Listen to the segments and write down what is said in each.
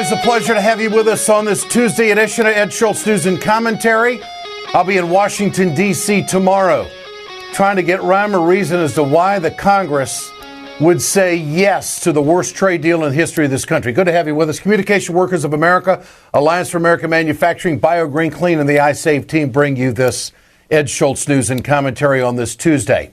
Always a pleasure to have you with us on this Tuesday edition of Ed Schultz News and Commentary. I'll be in Washington, D.C. tomorrow, trying to get rhyme or reason as to why the Congress would say yes to the worst trade deal in the history of this country. Good to have you with us. Communication Workers of America, Alliance for American Manufacturing, Bio Green Clean, and the iSave team bring you this Ed Schultz News and Commentary on this Tuesday.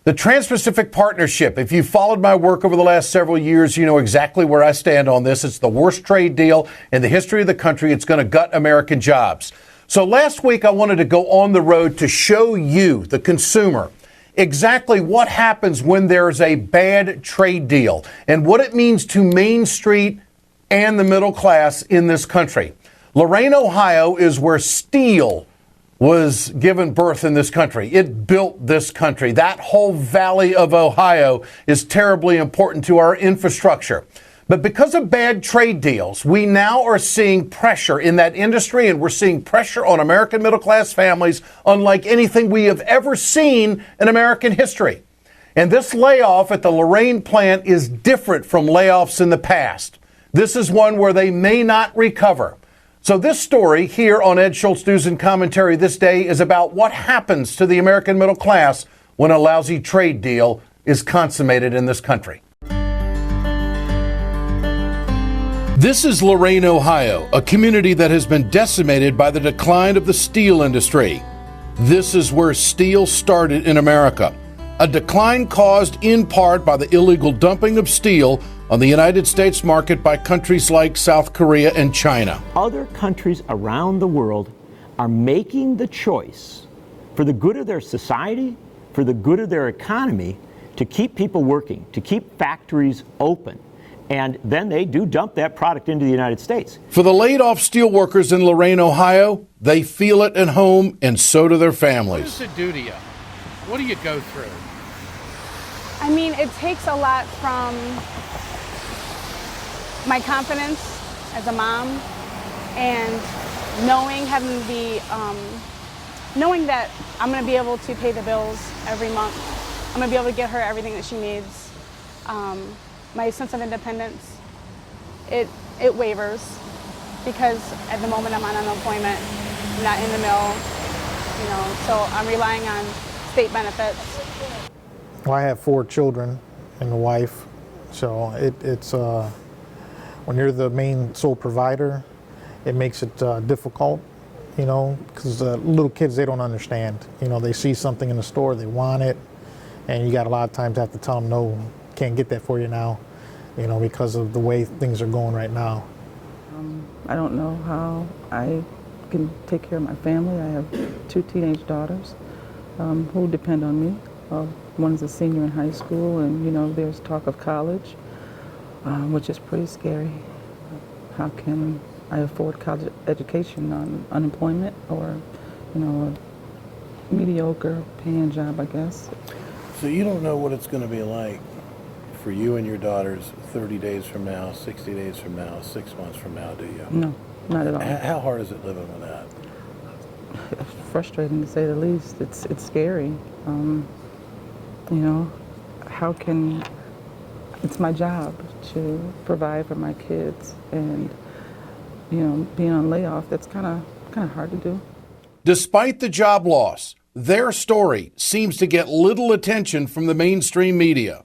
The Trans-Pacific Partnership, if you've followed my work over the last several years, you know exactly where I stand on this. It's the worst trade deal in the history of the country. It's going to gut American jobs. So last week, I wanted to go on the road to show you, the consumer, exactly what happens when there's a bad trade deal and what it means to Main Street and the middle class in this country. Lorain, Ohio is where steel was given birth in this country. It built this country. That whole valley of Ohio is terribly important to our infrastructure. But because of bad trade deals, we now are seeing pressure in that industry, and we're seeing pressure on American middle-class families unlike anything we have ever seen in American history. And this layoff at the Lorain plant is different from layoffs in the past. This is one where they may not recover. So this story here on Ed Schultz News and Commentary this day is about what happens to the American middle class when a lousy trade deal is consummated in this country. This is Lorain, Ohio, a community that has been decimated by the decline of the steel industry. This is where steel started in America, a decline caused in part by the illegal dumping of steel on the United States market by countries like South Korea and China. Other countries around the world are making the choice for the good of their society, for the good of their economy, to keep people working, to keep factories open. And then they do dump that product into the United States. For the laid-off steel workers in Lorain, Ohio, they feel it at home, and so do their families. What does it do to you? What do you go through? I mean, it takes a lot from my confidence as a mom, and knowing that I'm going to be able to pay the bills every month. I'm going to be able to get her everything that she needs. My sense of independence, it wavers because at the moment I'm on unemployment, I'm not in the mill, so I'm relying on state benefits. Well, I have 4 children and a wife, so it's when you're the main sole provider, it makes it difficult, because little kids, they don't understand. They see something in the store, they want it, and you got a lot of times have to tell them, no, can't get that for you now, because of the way things are going right now. I don't know how I can take care of my family. I have 2 teenage daughters who depend on me. One is a senior in high school, and there's talk of college, which is pretty scary. How can I afford college education on unemployment or, a mediocre paying job, I guess? So you don't know what it's going to be like for you and your daughters 30 days from now, 60 days from now, 6 months from now, do you? No, not at all. How hard is it living with that? It's frustrating to say the least. It's scary. It's my job to provide for my kids, and being on layoff, that's kind of hard to do. Despite the job loss, their story seems to get little attention from the mainstream media.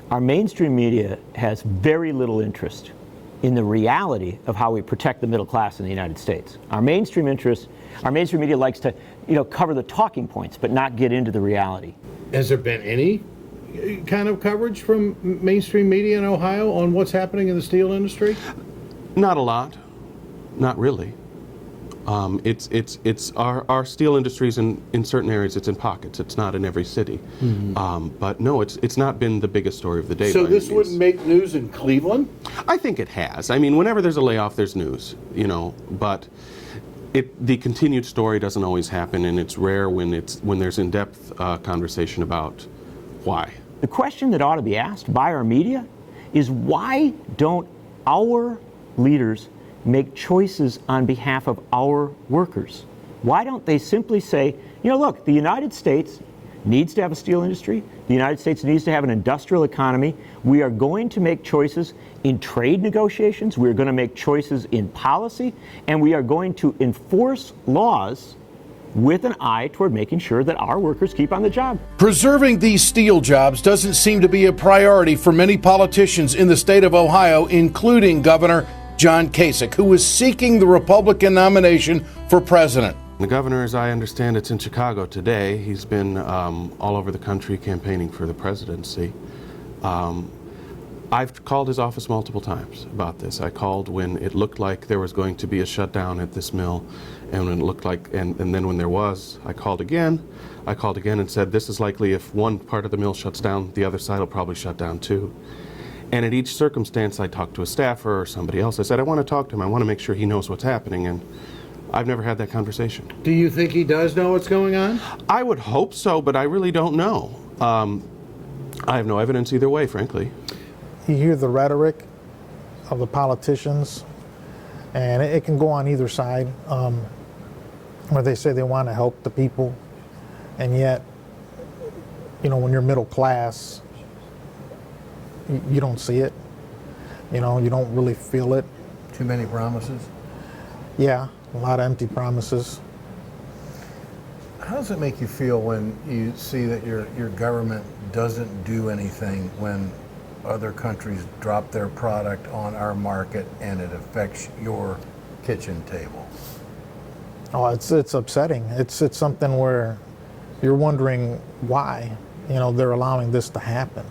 Our mainstream media has very little interest in the reality of how we protect the middle class in the United States. Our mainstream media likes to, cover the talking points, but not get into the reality. Has there been any kind of coverage from mainstream media in Ohio on what's happening in the steel industry? Not a lot, not really. It's our steel industries in certain areas. It's in pockets. It's not in every city. Mm-hmm. But no, it's not been the biggest story of the day. So this wouldn't make news in Cleveland? I think it has. I mean, whenever there's a layoff, there's news. But the continued story doesn't always happen, and it's rare when there's in-depth conversation about why. The question that ought to be asked by our media is, why don't our leaders make choices on behalf of our workers? Why don't they simply say, look, the United States needs to have a steel industry. The The United States needs to have an industrial economy. We are going to make choices in trade negotiations. We're going to make choices in policy. And we are going to enforce laws with an eye toward making sure that our workers keep on the job. Preserving these steel jobs doesn't seem to be a priority for many politicians in the state of Ohio, including Governor John Kasich, who is seeking the Republican nomination for president. The governor, as I understand, it's in Chicago today. He's been all over the country campaigning for the presidency. I've called his office multiple times about this. I called when it looked like there was going to be a shutdown at this mill, and when it looked like, and then when there was, I called again. I called again and said, this is likely if one part of the mill shuts down, the other side will probably shut down too. And at each circumstance, I talked to a staffer or somebody else. I said, I want to talk to him. I want to make sure he knows what's happening. And I've never had that conversation. Do you think he does know what's going on? I would hope so, but I really don't know. I have no evidence either way, frankly. You hear the rhetoric of the politicians, and it can go on either side, where they say they want to help the people, and yet, you know, when you're middle class, you don't see it. You know, you don't really feel it. Too many promises? Yeah, a lot of empty promises. How does it make you feel when you see that your government doesn't do anything when other countries drop their product on our market and it affects your kitchen table? Oh, it's upsetting. It's something where you're wondering why, you know, they're allowing this to happen.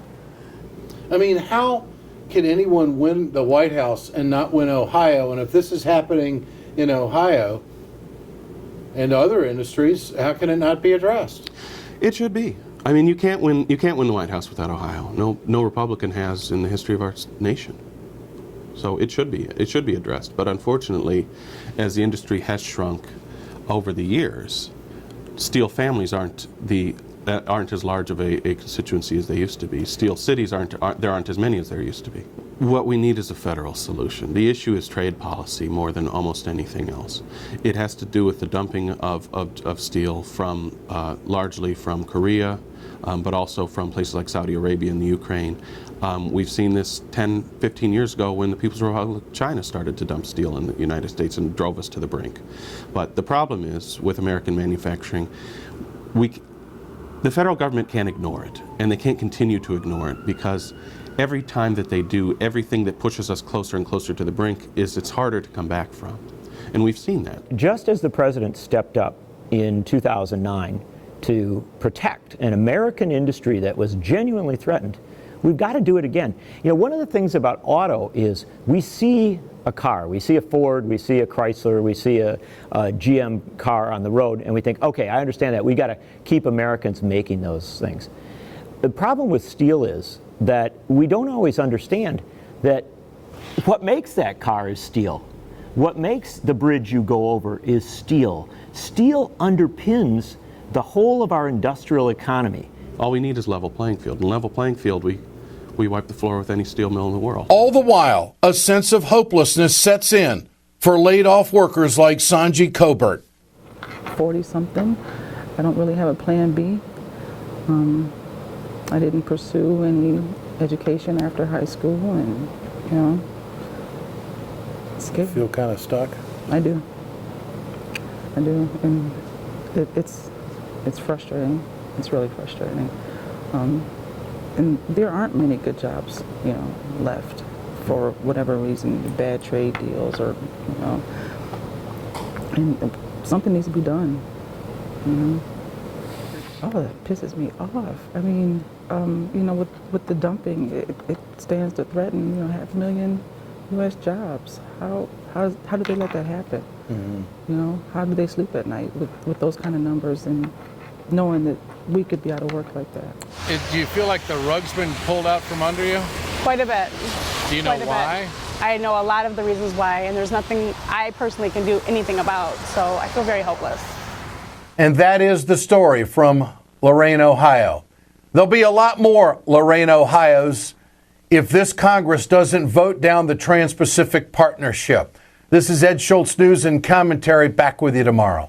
I mean, how can anyone win the White House and not win Ohio? And if this is happening in Ohio and other industries, how can it not be addressed? It should be. I mean, you can't win the White House without Ohio. No Republican has in the history of our nation. So it should be addressed. But unfortunately, as the industry has shrunk over the years, steel families aren't as large of a constituency as they used to be. Steel cities there aren't as many as there used to be. What we need is a federal solution. The issue is trade policy more than almost anything else. It has to do with the dumping of steel from largely from Korea, but also from places like Saudi Arabia and the Ukraine. We've seen this 10, 15 years ago when the People's Republic of China started to dump steel in the United States and drove us to the brink. But the problem is, with American manufacturing, the federal government can't ignore it, and they can't continue to ignore it, because every time that they do, everything that pushes us closer and closer to the brink it's harder to come back from. And we've seen that. Just as the president stepped up in 2009 to protect an American industry that was genuinely threatened, we've got to do it again. You know, one of the things about auto is we see a car, we see a Ford, we see a Chrysler, we see a GM car on the road, and we think, okay, I understand that. We got to keep Americans making those things. The problem with steel is that we don't always understand that what makes that car is steel. What makes the bridge you go over is steel. Steel underpins the whole of our industrial economy. All we need is level playing field. And level playing field, we wipe the floor with any steel mill in the world. All the while, a sense of hopelessness sets in for laid-off workers like Sanji Cobert. 40-something. I don't really have a plan B. I didn't pursue any education after high school, and, you know, it's scary. Feel kind of stuck? I do, and it's frustrating. It's really frustrating. And there aren't many good jobs, you know, left for whatever reason, bad trade deals, or, you know, and something needs to be done, you know. Oh, that pisses me off. I mean, you know, with the dumping, it stands to threaten, you know, 500,000 U.S. jobs. How do they let that happen? Mm-hmm. You know, how do they sleep at night with those kind of numbers and knowing that we could be out of work like that? Do you feel like the rug's been pulled out from under you? Quite a bit. Do you know why? I know a lot of the reasons why, and there's nothing I personally can do anything about, so I feel very hopeless. And that is the story from Lorain, Ohio. There'll be a lot more Lorain, Ohios if this Congress doesn't vote down the Trans-Pacific Partnership. This is Ed Schultz News and Commentary, back with you tomorrow.